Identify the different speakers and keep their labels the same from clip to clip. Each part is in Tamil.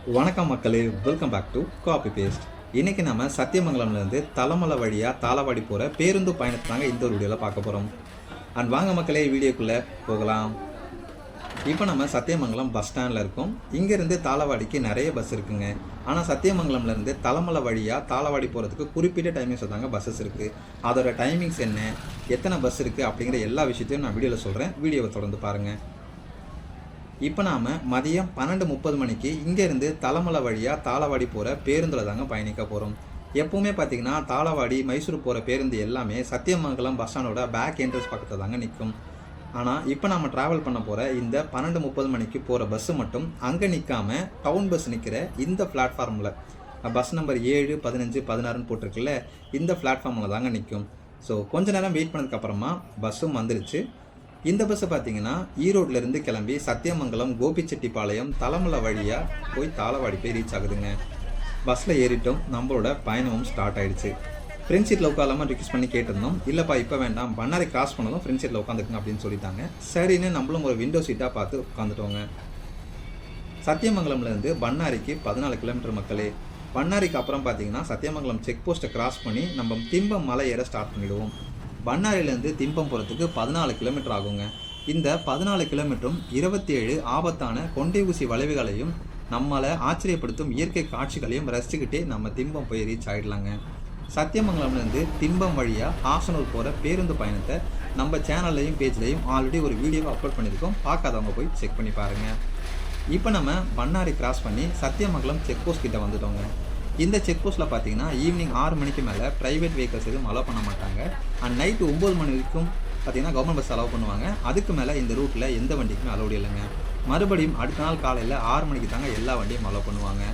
Speaker 1: வணக்கம் மக்களே, welcome back to copy paste. இன்னைக்கு நம்ம சத்தியமங்கலம்லேருந்து தலமலை வழியாக தாளவாடி போகிற பேருந்து பயணத்தை தாங்க இந்த ஒரு வீடியோவில் பார்க்க போகிறோம். அண்ட் வாங்க மக்களே, வீடியோக்குள்ளே போகலாம். இப்போ நம்ம சத்தியமங்கலம் பஸ் ஸ்டாண்டில் இருக்கோம். இங்கேருந்து தாளவாடிக்கு நிறைய பஸ் இருக்குங்க. ஆனால் சத்தியமங்கலம்லேருந்து தலமலை வழியாக தாளவாடி போகிறதுக்கு குறிப்பிட்ட டைமிங்ஸ் தாங்க பஸ்ஸஸ் இருக்குது. அதோட டைமிங்ஸ் என்ன, எத்தனை பஸ் இருக்குது அப்படிங்கிற எல்லா விஷயத்தையும் நான் வீடியோவில் சொல்கிறேன். வீடியோவை தொடர்ந்து பாருங்கள். இப்போ நாம் மதியம் 12:30 மணிக்கு இங்கேருந்து தலமலை வழியாக தாளவாடி போகிற பேருந்தில் தாங்க பயணிக்க போகிறோம். எப்போவுமே பார்த்திங்கன்னா தாளவாடி மைசூர் போகிற பேருந்து எல்லாமே சத்தியமங்கலம் பஸ் ஸ்டாண்டோட பேக் என்ட்ரன்ஸ் பக்கத்தில் தாங்க நிற்கும். ஆனால் இப்போ நம்ம ட்ராவல் பண்ண போகிற இந்த 12:30 மணிக்கு போகிற பஸ்ஸு மட்டும் அங்கே நிற்காம டவுன் பஸ் நிற்கிற இந்த பிளாட்ஃபார்மில் பஸ் நம்பர் 7, 15, 16 போட்டிருக்குல்ல, இந்த பிளாட்ஃபார்மில் தாங்க நிற்கும். ஸோ கொஞ்ச நேரம் வெயிட் பண்ணதுக்கப்புறமா பஸ்ஸும் வந்துருச்சு. இந்த பஸ்ஸை பார்த்தீங்கன்னா ஈரோட்லேருந்து கிளம்பி சத்தியமங்கலம், கோபிச்செட்டிப்பாளையம், தலமலை வழியாக போய் தாளவாடி போய் ரீச் ஆகுதுங்க. பஸ்ஸில் ஏறிட்டோம், நம்மளோட பயணமும் ஸ்டார்ட் ஆகிடுச்சு. ஃப்ரெண்ட் சீட்டில் உட்காராமல் ரிக்வெஸ்ட் பண்ணி கேட்டிருந்தோம். இல்லைப்பா இப்போ வேண்டாம், பண்ணாரி கிராஸ் பண்ணதும் ஃப்ரெண்ட் சீட்டில் உட்காந்துக்குங்க அப்படின்னு சொல்லிட்டாங்க. சரின்னு நம்மளும் ஒரு விண்டோ சீட்டாக பார்த்து உட்காந்துட்டோங்க. சத்தியமங்கலம்லேருந்து பண்ணாரிக்கு 14 கிலோமீட்டர் மக்களே. பண்ணாரிக்கு அப்புறம் பார்த்தீங்கன்னா சத்தியமங்கலம் செக் போஸ்ட்டை கிராஸ் பண்ணி நம்ம திம்பம் மலை ஏற ஸ்டார்ட் பண்ணிவிடுவோம். பண்ணாரிலேருந்து திம்பம் போகிறதுக்கு 14 கிலோமீட்டர் ஆகுங்க. இந்த 14 கிலோமீட்டரும் 27 ஆபத்தான கொண்டை ஊசி வளைவுகளையும் நம்மளை ஆச்சரியப்படுத்தும் இயற்கை காட்சிகளையும் ரசிச்சுக்கிட்டே நம்ம திம்பம் போய் ரீச் ஆகிடலாங்க. சத்தியமங்கலம்லேருந்து திம்பம் வழியாக ஹாசனூர் போகிற பேருந்து பயணத்தை நம்ம சேனல்லையும் பேஜ்லையும் ஆல்ரெடி ஒரு வீடியோவை அப்லோட் பண்ணியிருக்கோம். பார்க்காதவங்க போய் செக் பண்ணி பாருங்கள். இப்போ நம்ம பண்ணாரி கிராஸ் பண்ணி சத்தியமங்கலம் செக் போஸ்ட் கிட்ட வந்துட்டோங்க. இந்த செக் போஸ்ட்டில் பார்த்தீங்கன்னா ஈவினிங் 6 மணிக்கு மேலே ப்ரைவேட் வெஹிக்கல்ஸ் எதுவும் அலோவ் பண்ண மாட்டாங்க. அண்ட் நைட்டு 9 மணி வரைக்கும் பார்த்தீங்கன்னா கவர்மெண்ட் பஸ் அலோவ் பண்ணுவாங்க. அதுக்கு மேலே இந்த ரூட்டில் எந்த வண்டிக்குமே அலோடு இல்லைங்க. மறுபடியும் அடுத்த நாள் காலையில் 6 மணிக்கு தாங்க எல்லா வண்டியும் அலோவ் பண்ணுவாங்க.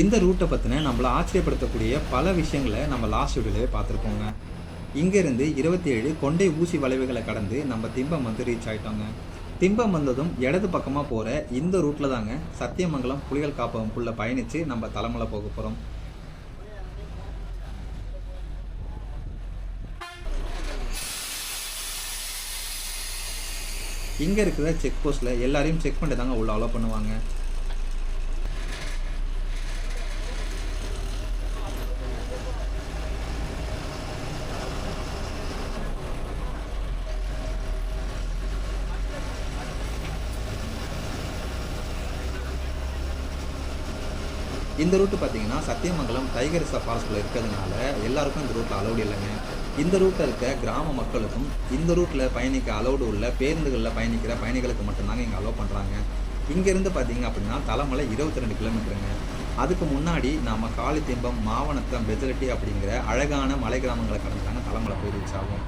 Speaker 1: இந்த ரூட்டை பற்றின நம்மளை ஆச்சரியப்படுத்தக்கூடிய பல விஷயங்களை நம்ம லாஸ்ட் வீடியோவிலே பார்த்துருக்கோங்க. இங்கேருந்து 27 கொண்டை ஊசி வளைவுகளை கடந்து நம்ம திம்பம் வந்து ரீச் ஆகிட்டோங்க. திம்பம் வந்ததும் இடது பக்கமாக போகிற இந்த ரூட்டில் தாங்க சத்தியமங்கலம் புலிகள் காப்பகம்குள்ளே பயணித்து நம்ம தலமலை போக போகிறோம். இங்கே இருக்கிற செக் போஸ்ட்டில் எல்லாரையும் செக் பண்ணிட்டு தாங்க உள்ள அலோவ் பண்ணுவாங்க. இந்த ரூட்டு பார்த்தீங்கன்னா சத்தியமங்கலம் டைகர் ரிசர்வ் ஃபாரஸ்ட்டில் இருக்கிறதுனால எல்லாருக்கும் இந்த ரூட்டில் அலௌடு இல்லைங்க. இந்த ரூட்டில் இருக்க கிராம மக்களுக்கும் இந்த ரூட்டில் பயணிக்க அலௌடு உள்ள பேருந்துகளில் பயணிக்கிற பயணிகளுக்கு மட்டும்தாங்க இங்கே அலோவ் பண்ணுறாங்க. இங்கேருந்து பார்த்தீங்க அப்படின்னா தலமலை 22 கிலோமீட்டருங்க. அதுக்கு முன்னாடி நாம் காளித்திம்பம், மாவனத்தம், பெஜலட்டி அப்படிங்கிற அழகான மலை கிராமங்களை கடந்தாங்க தலமலை போய் ரீச் ஆகும்.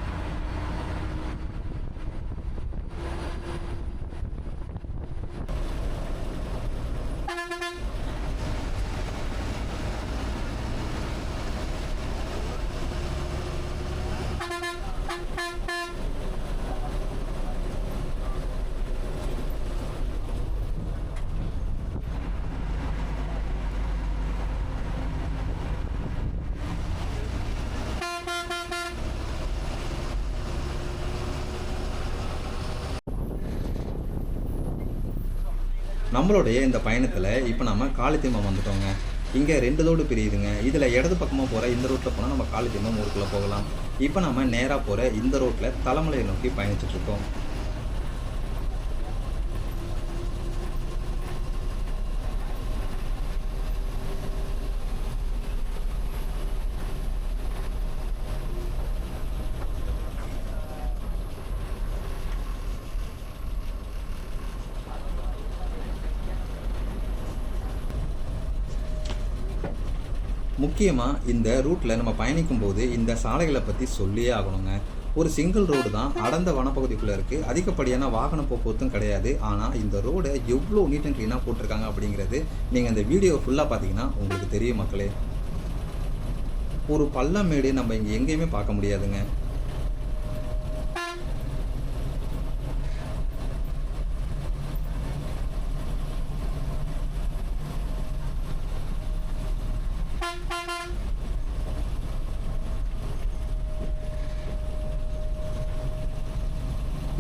Speaker 1: நம்மளுடைய இந்த பயணத்தில் இப்போ நம்ம காளித்திம்பம் வந்துட்டோங்க. இங்கே 2 ரோடு பிரியுதுங்க. இதில் இடது பக்கமாக போகிற இந்த ரூட்டில் போனால் நம்ம காளித்திம்பம் ஊருக்குள்ளே போகலாம். இப்போ நம்ம நேராக போகிற இந்த ரோட்டில் தலமலையை நோக்கி பயணிச்சுட்ருக்கோம். முக்கியமாக இந்த ரூட்டில் நம்ம பயணிக்கும்போது இந்த சாலைகளை பற்றி சொல்லியே ஆகணுங்க. ஒரு சிங்கிள் ரோடு தான், அடர்ந்த வனப்பகுதிக்குள்ளே இருக்குது. அதிகப்படியான வாகன போக்குவரத்தும் கிடையாது. ஆனால் இந்த ரோடை எவ்வளோ நீட் அண்ட் க்ளீனாக போட்டிருக்காங்க அப்படிங்கிறது நீங்கள் இந்த வீடியோ ஃபுல்லாக பார்த்தீங்கன்னா உங்களுக்கு தெரியும் மக்களே. ஒரு பள்ளம் மேடு நம்ம இங்கே எங்கேயுமே பார்க்க முடியாதுங்க.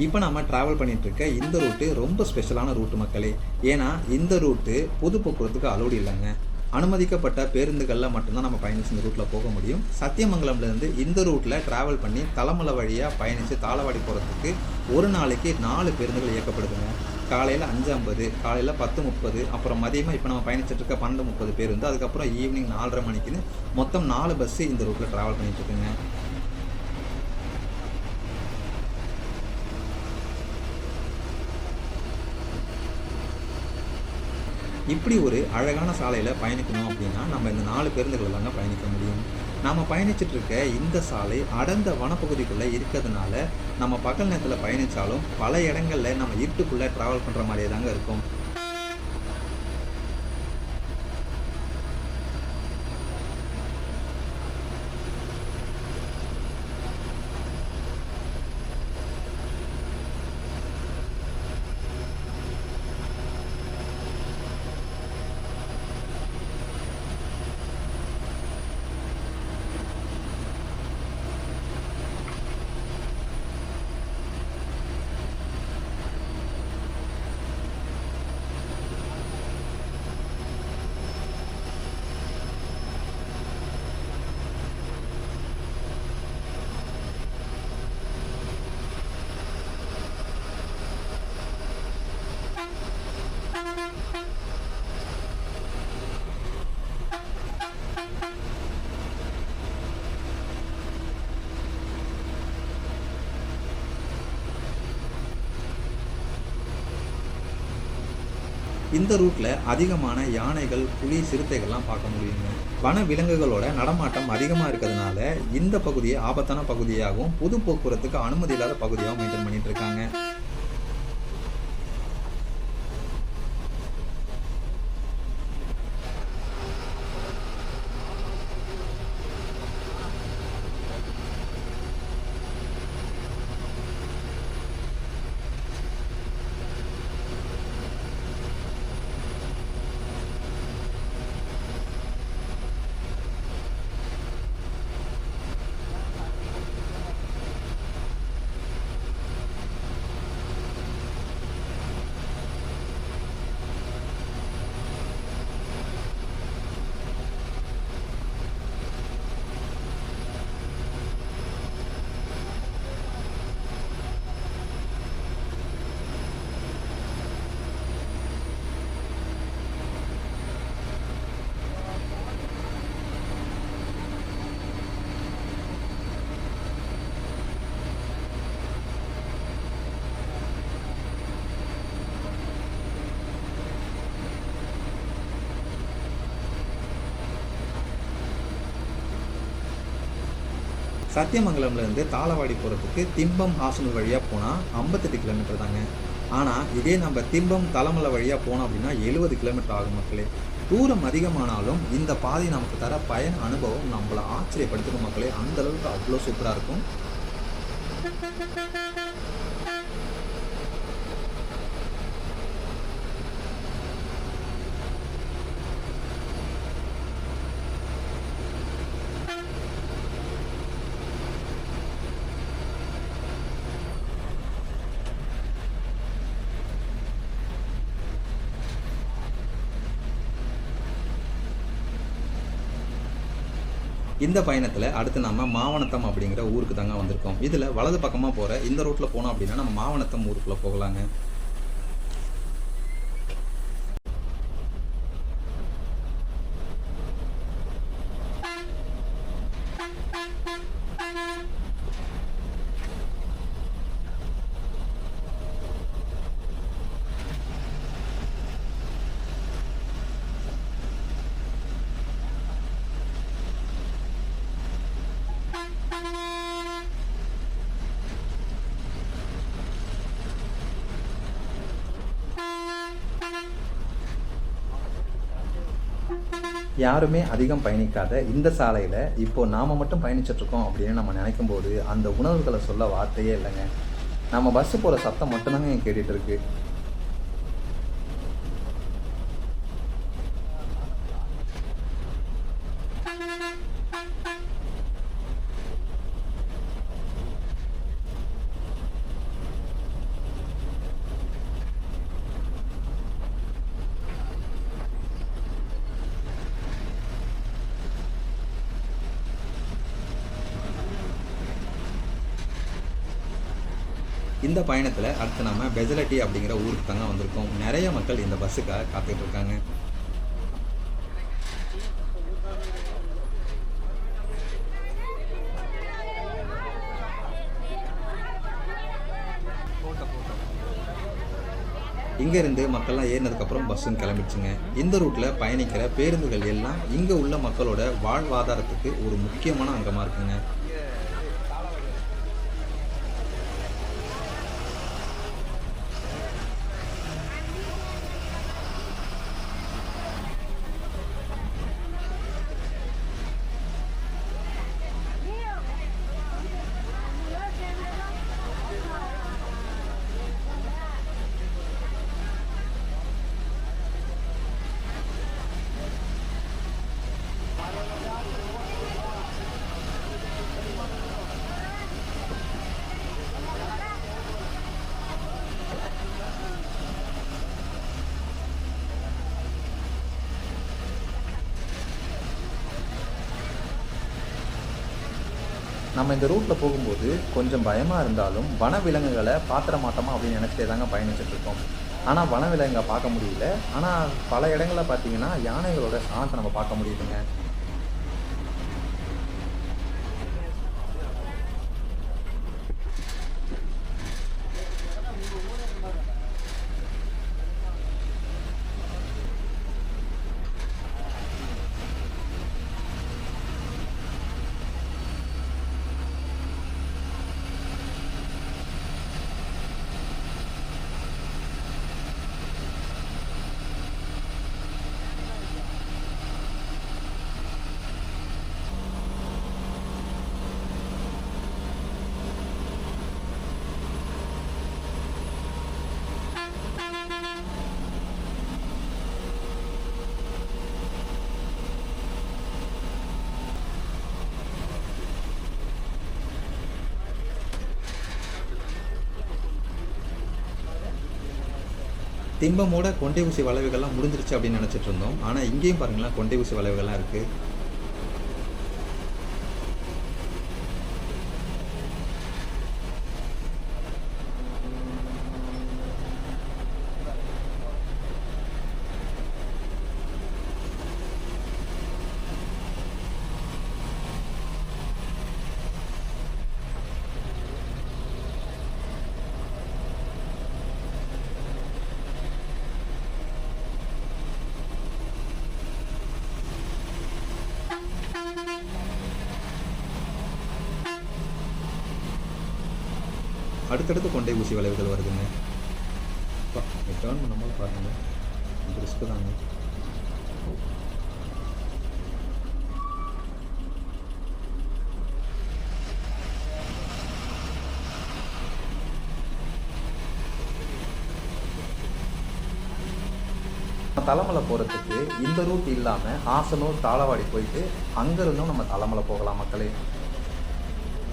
Speaker 1: இப்போ நம்ம ட்ராவல் பண்ணிட்டு இருக்க இந்த ரூட்டு ரொம்ப ஸ்பெஷலான ரூட்டு மக்களே. ஏன்னா இந்த ரூட்டு பொது போக்குவரத்துக்கு அலோடு இல்லைங்க. அனுமதிக்கப்பட்ட பேருந்துகளில் மட்டும்தான் நம்ம பயணிச்சு இந்த ரூட்டில் போக முடியும். சத்தியமங்கலம்லேருந்து இந்த ரூட்டில் ட்ராவல் பண்ணி தலமலை வழியாக பயணித்து தாளவாடி போகிறதுக்கு ஒரு நாளைக்கு 4 பேருந்துகள் இயக்கப்படுதுங்க. காலையில் 5:50, காலையில் 10:30, அப்புறம் மதியமாக இப்போ நம்ம பயணிச்சுட்டு இருக்க 12:30 பேருந்து, அதுக்கப்புறம் ஈவினிங் 4:30 மணிக்குன்னு மொத்தம் 4 பஸ்ஸு இந்த ரூட்டில் ட்ராவல் பண்ணிட்டு இருக்குங்க. இப்படி ஒரு அழகான சாலையில் பயணிக்கணும் அப்படின்னா நம்ம இந்த 4 பேருந்துகள் தாங்க பயணிக்க முடியும். நாம் பயணிச்சுட்டு இருக்க இந்த சாலை அடர்ந்த வனப்பகுதிக்குள்ளே இருக்கிறதுனால நம்ம பகல் நேரத்தில் பயணித்தாலும் பல இடங்களில் நம்ம இருட்டுக்குள்ளே ட்ராவல் பண்ணுற மாதிரியே தாங்க இருக்கும். இந்த ரூட்டில் அதிகமான யானைகள், புலி, சிறுத்தைகள்லாம் பார்க்க முடியுங்க. வன விலங்குகளோட நடமாட்டம் அதிகமாக இருக்கிறதுனால இந்த பகுதியை ஆபத்தான பகுதியாகவும் பொது போக்குவரத்துக்கு அனுமதி இல்லாத பகுதியாகவும் மெயின்டைன் பண்ணிட்டு இருக்காங்க. சத்தியமங்கலம்லேருந்து தாளவாடி போகிறதுக்கு திம்பம் ஹாசனூர் வழியாக போனால் 58 கிலோமீட்டர் தாங்க. ஆனால் இதே நம்ம திம்பம் தலமலை வழியாக போனோம் அப்படின்னா 70 கிலோமீட்டர் ஆகும் மக்களே. தூரம் அதிகமானாலும் இந்த பாதை நமக்கு தர பயண அனுபவம் நம்மளை ஆச்சரியப்படுத்தும் மக்களே. அந்தளவுக்கு அவ்வளோ சூப்பராக இருக்கும். இந்த பயணத்தில் அடுத்து நம்ம மாவனத்தம் அப்படிங்கிற ஊருக்கு தாங்க வந்திருக்கோம். இதில் வலது பக்கமாக போகிற இந்த ரூட்டில் போனோம் அப்படின்னா நம்ம மாவனத்தம் ஊருக்குள்ளே போகலாங்க. யாருமே அதிகம் பயணிக்காத இந்த சாலையில் இப்போ நாம் மட்டும் பயணிச்சிட்ருக்கோம் அப்படின்னு நம்ம நினைக்கும் போது அந்த உணர்வுகளை சொல்ல வார்த்தையே இல்லைங்க. நம்ம பஸ்ஸு போகிற சத்தம் மட்டும்தாங்க கேட்டுட்டு இருக்கு. இந்த பயணத்தில் அடுத்து நம்ம பெஜலட்டி அப்படிங்கிற ஊருக்கு தாங்க வந்திருக்கோம். நிறைய மக்கள் இந்த பஸ்ஸுக்காக காத்துட்டு இருக்காங்க. இங்கேருந்து மக்கள்லாம் ஏறினதுக்கப்புறம் பஸ்ஸும் கிளம்பிடுச்சுங்க. இந்த ரூட்டில் பயணிக்கிற பேருந்துகள் எல்லாம் இங்கே உள்ள மக்களோட வாழ்வாதாரத்துக்கு ஒரு முக்கியமான அங்கமாக இருக்குங்க. நம்ம இந்த ரூட்டில் போகும்போது கொஞ்சம் பயமாக இருந்தாலும் வனவிலங்குகளை பார்த்துட மாட்டோமா அப்படின்னு நினச்சிட்டே தாங்க பயணிச்சுட்ருக்கோம். ஆனால் வனவிலங்கை பார்க்க முடியல. ஆனால் பல இடங்களில் பார்த்தீங்கன்னா யானைகளோட சாணத்தை நம்ம பார்க்க முடியுதுங்க. திம்பமோட கொண்டை ஊசி வளைவுகள்லாம் முடிஞ்சிருச்சு அப்படின்னு நினச்சிட்டு இருந்தோம். ஆனால் இங்கேயும் பாருங்களேன், கொண்டை ஊசி வளைவுகள்லாம் இருக்குது. அடுத்தடுத்து கொண்டை ஊசி வளைவுகள் வருதுங்க. டேர்ன் பண்ணும்போது பாருங்கள், இது ரிஸ்க்கு தாங்க. தலைமலை போகிறதுக்கு இந்த ரூட் இல்லாமல் ஹாசனூர் தாளவாடி போயிட்டு அங்கேருந்தும் நம்ம தலைமலை போகலாம் மக்களே.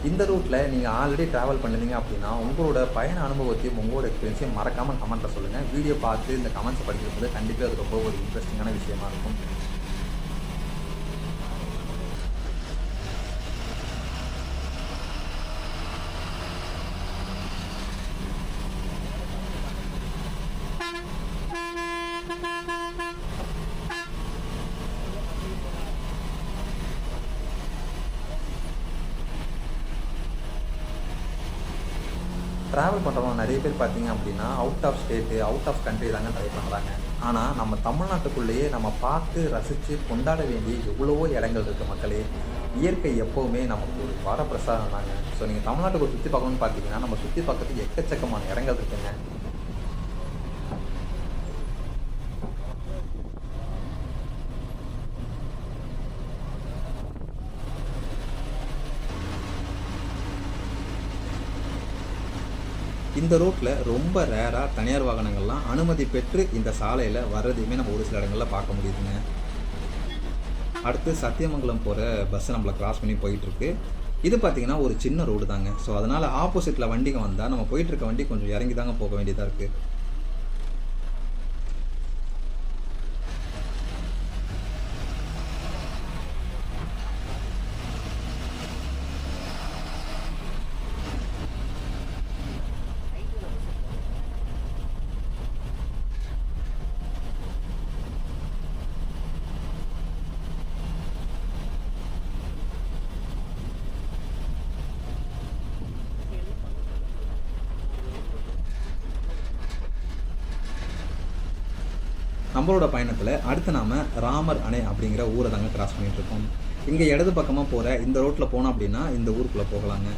Speaker 1: இந்த ரூட்டில் நீங்கள் ஆல்ரெடி ட்ராவல் பண்ணிருந்தீங்க அப்படின்னா உங்களோட பயண அனுபவத்தையும் உங்களோட எக்ஸ்பீரியன்ஸையும் மறக்காமல் கமெண்ட்டில் சொல்லுங்கள். வீடியோ பார்த்து இந்த கமெண்ட்ஸை படிக்கிறது கண்டிப்பாக அது ரொம்ப ஒரு இன்ட்ரெஸ்டிங்கான விஷயமா இருக்கும். ட்ராவல் பண்ணுறவங்க நிறைய பேர் பார்த்தீங்க அப்படின்னா out of state, out of country தாங்க ட்ரை பண்ணுறாங்க. ஆனால் நம்ம தமிழ்நாட்டுக்குள்ளேயே நம்ம பார்த்து ரசித்து கொண்டாட வேண்டிய எவ்வளவோ இடங்கள் இருக்குது மக்களே. இயற்கை எப்போவுமே நமக்கு ஒரு வரப்பிரசாதம் தாங்க. ஸோ நீங்கள் தமிழ்நாட்டுக்கு சுற்றி பார்க்கணுன்னு பார்த்தீங்கன்னா நம்ம சுற்றி பார்க்கறதுக்கு எக்கச்சக்கமான இடங்கள் இருக்குங்க. இந்த ரோட்டில் ரொம்ப ரேராக தனியார் வாகனங்கள்லாம் அனுமதி பெற்று இந்த சாலையில் வர்றதையுமே நம்ம ஒரு சில இடங்களில் பார்க்க முடியுதுங்க. அடுத்து சத்தியமங்கலம் போகிற பஸ் நம்மளை கிராஸ் பண்ணி போயிட்டுருக்கு. இது பார்த்திங்கன்னா ஒரு சின்ன ரோடு தாங்க. ஸோ அதனால் ஆப்போசிட்டில் வண்டிங்க வந்தால் நம்ம போயிட்டுருக்க வண்டி கொஞ்சம் இறங்கி தாங்க போக வேண்டியதாக இருக்குது. நம்மளோட பயணத்தில் அடுத்து நாம் ராமர் அணை அப்படிங்கிற ஊரை தாங்க கிராஸ் பண்ணிகிட்ருக்கோம். இங்கே இடது பக்கமாக போகிற இந்த ரோட்டில் போனோம் அப்படின்னா இந்த ஊருக்குள்ளே போகலாங்க.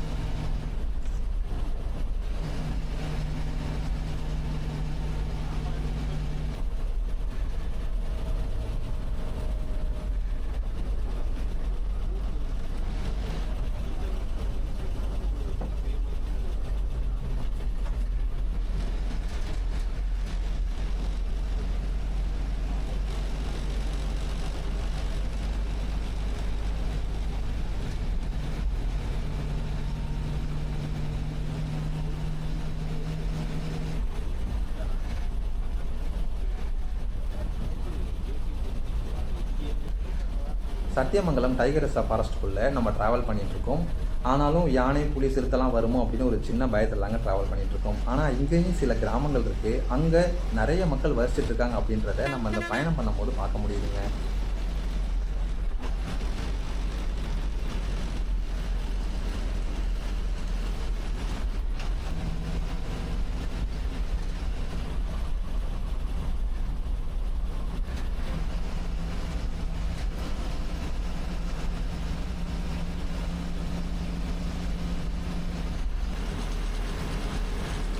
Speaker 1: சத்தியமங்கலம் டைகர் ரிசர்வ் ஃபாரஸ்ட்டுக்குள்ளே நம்ம ட்ராவல் பண்ணிகிட்ருக்கோம். ஆனாலும் யானை, புலி, சிறுத்தைலாம் வருமோ அப்படின்னு ஒரு சின்ன பயத்தில் தாங்க ட்ராவல் பண்ணிகிட்ருக்கோம். ஆனால் இங்கேயும் சில கிராமங்கள் இருக்குது, அங்கே நிறைய மக்கள் வசிச்சுட்டு இருக்காங்க அப்படின்றத நம்ம அந்த பயணம் பண்ணும்போது பார்க்க முடியுதுங்க.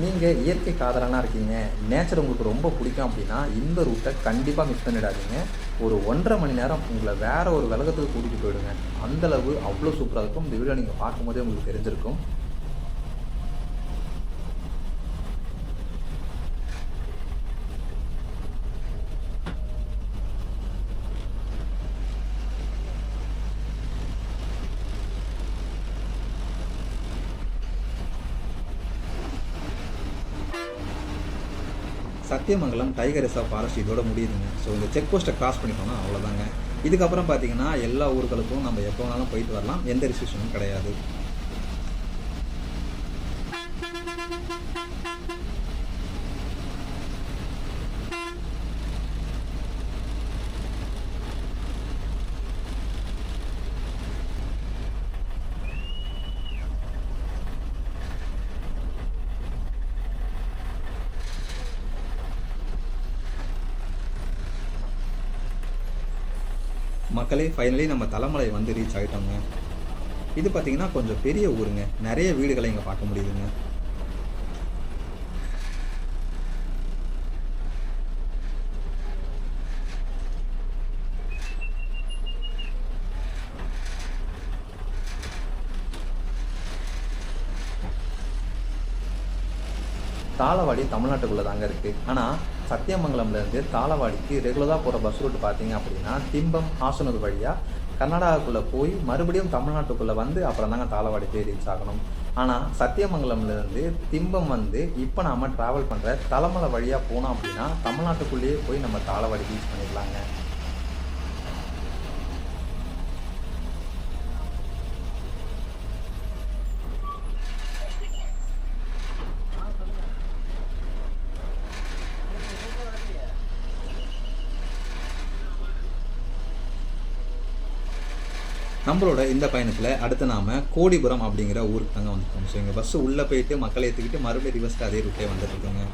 Speaker 1: நீங்கள் இயற்கை காதலனாக இருக்கீங்க, நேச்சர் உங்களுக்கு ரொம்ப பிடிக்கும் அப்படின்னா இந்த ரூட்டை கண்டிப்பாக மிஸ் பண்ணிடாதீங்க. ஒரு 1.5 மணி நேரம் உங்களை வேறு ஒரு உலகத்துக்கு கூட்டிகிட்டு போயிடுங்க. அந்தளவு அவ்வளோ சூப்பராக இருக்கும். இந்த வீடியோ நீங்கள் பார்க்கும்போதே உங்களுக்கு தெரிஞ்சிருக்கும். சத்தியமங்கலம் டைகர் ரிசர்வ் ஃபாரஸ்ட் இதோட முடியுதுங்க. ஸோ இந்த செக் போஸ்ட்டை கிராஸ் பண்ணிட்டோம்னா அவ்வளோதாங்க. இதுக்கப்புறம் பார்த்தீங்கன்னா எல்லா ஊர்களுக்கும் நம்ம எப்போ வேணாலும் போயிட்டு வரலாம், எந்த ரெஸ்ட்ரிக்ஷனும் கிடையாது. மக்களே, ஃபைனலி நம்ம தலைமலை வந்து ரீச் ஆகிட்டோங்க. இது பார்த்திங்கன்னா கொஞ்சம் பெரிய ஊருங்க, நிறைய வீடுகளை இங்கே பார்க்க முடியுதுங்க. தாளவாடி தமிழ்நாட்டுக்குள்ளே தாங்க இருக்குது. ஆனால் சத்தியமங்கலம்லேருந்து தாளவாடிக்கு ரெகுலராக போகிற பஸ் ரூட் பார்த்தீங்க அப்படின்னா திம்பம், ஆசனூர் வழியாக கர்நாடகாவுக்குள்ளே போய் மறுபடியும் தமிழ்நாட்டுக்குள்ளே வந்து அப்புறம் தாங்க தாளவாடி போய் ரீச் ஆகணும். ஆனால் சத்தியமங்கலம்லேருந்து திம்பம் வந்து இப்போ நாம் ட்ராவல் பண்ணுற தலைமலை வழியாக போனோம் அப்படின்னா தமிழ்நாட்டுக்குள்ளேயே போய் நம்ம தாளவாடி ரீச் பண்ணிடலாங்க. நம்மளோட இந்த பயணத்தில் அடுத்து நாம் கோடிபுரம் அப்படிங்கிற ஊருக்கு தாங்க வந்துட்டோம். ஸோ எங்கள் பஸ்ஸு உள்ளே போயிட்டு மக்களை ஏற்றிக்கிட்டு மறுபடியும் ரிவர்ஸ்ட்டு அதே ரூட்டே வந்துட்டுருக்கோங்க.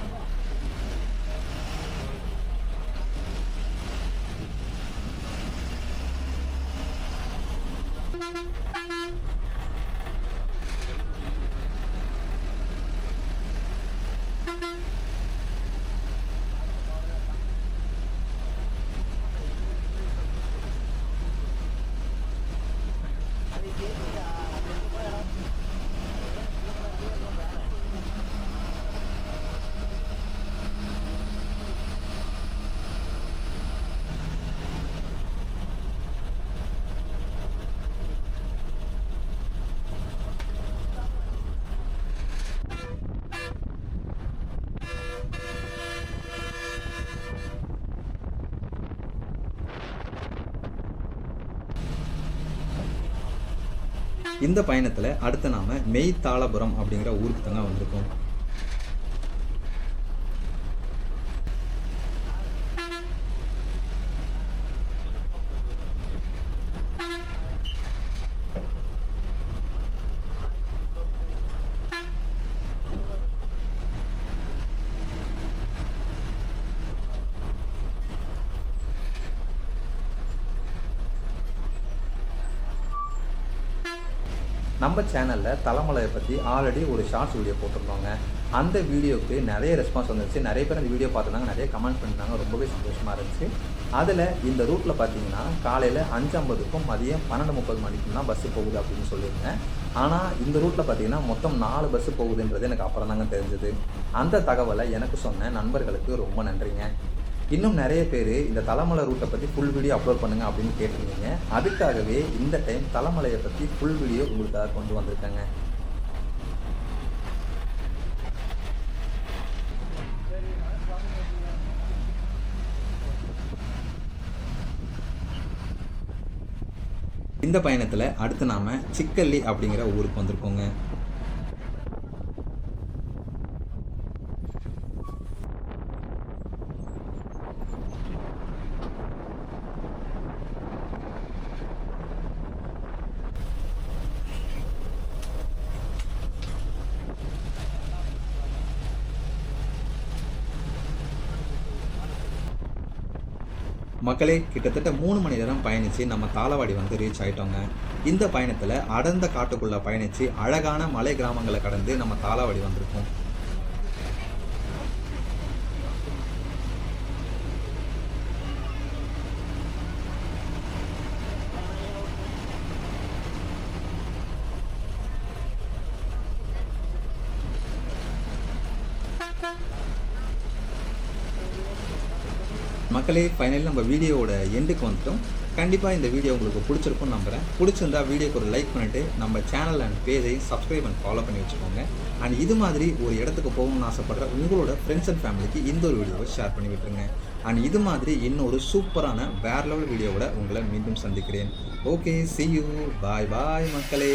Speaker 1: இந்த பயணத்தில் அடுத்து நாம் மெய்த்தாளபுரம் அப்படிங்கிற ஊருக்கு தாங்க வந்திருக்கோம். நம்ம சேனலில் தலைமலையை பற்றி ஆல்ரெடி ஒரு ஷார்ட்ஸ் வீடியோ போட்டிருந்தோங்க. அந்த வீடியோவுக்கு நிறைய ரெஸ்பான்ஸ் வந்துருச்சு. நிறைய பேர் அந்த வீடியோ பார்த்துருந்தாங்க, நிறைய கமெண்ட் பண்ணியிருந்தாங்க. ரொம்பவே சந்தோஷமாக இருந்துச்சு. அதில் இந்த ரூட்டில் பார்த்தீங்கன்னா காலையில் 5:50க்கும் மதியம் 12:30 மணிக்கும் தான் பஸ்ஸு போகுது அப்படின்னு சொல்லியிருந்தேன். ஆனால் இந்த ரூட்டில் பார்த்தீங்கன்னா மொத்தம் 4 பஸ்ஸு போகுதுன்றது எனக்கு அப்புறம் தாங்க தெரிஞ்சது. அந்த தகவலை எனக்கு சொன்ன நண்பர்களுக்கு ரொம்ப நன்றிங்க. இன்னும் நிறைய பேர் இந்த தலைமலை ரூட்டை பற்றி ஃபுல் வீடியோ அப்லோட் பண்ணுங்கள் அப்படின்னு கேட்டிருந்தீங்க. அதுக்காகவே இந்த டைம் தலைமலையை பற்றி ஃபுல் வீடியோ உங்களுக்காக கொண்டு வந்திருக்கேங்க. இந்த பயணத்தில் அடுத்து நாம் சிக்கல்லி அப்படிங்கிற ஊருக்கு வந்திருக்கோங்க. மக்களே, கிட்டத்தட்ட 3 மணி நேரம் பயணித்து நம்ம தாளவாடி வந்து ரீச் ஆகிட்டோங்க. இந்த பயணத்தில் அடர்ந்த காட்டுக்குள்ளே பயணித்து அழகான மலை கிராமங்களை கடந்து நம்ம தாளவாடி வந்திருக்கோம். மக்களே, ஃபைனலி நம்ம வீடியோவோட எண்டுக்கு வந்துட்டோம். கண்டிப்பாக இந்த வீடியோ உங்களுக்கு பிடிச்சிருக்கும்னு நம்புகிறேன். பிடிச்சிருந்தா வீடியோக்கு ஒரு லைக் பண்ணிவிட்டு நம்ம சேனல் அண்ட் பேஜையும் சப்ஸ்கிரைப் அண்ட் ஃபாலோ பண்ணி வச்சுக்கோங்க. அண்ட் இது மாதிரி ஒரு இடத்துக்கு போகணும்னு ஆசைப்படுற உங்களோட ஃப்ரெண்ட்ஸ் அண்ட் ஃபேமிலிக்கு இந்த ஒரு வீடியோவை ஷேர் பண்ணி விட்டுருங்க. அண்ட் இது மாதிரி இன்னொரு சூப்பரான வேற லெவல் வீடியோவோட உங்களை மீண்டும் சந்திக்கிறேன். Okay, see you. பாய் பாய் மக்களே.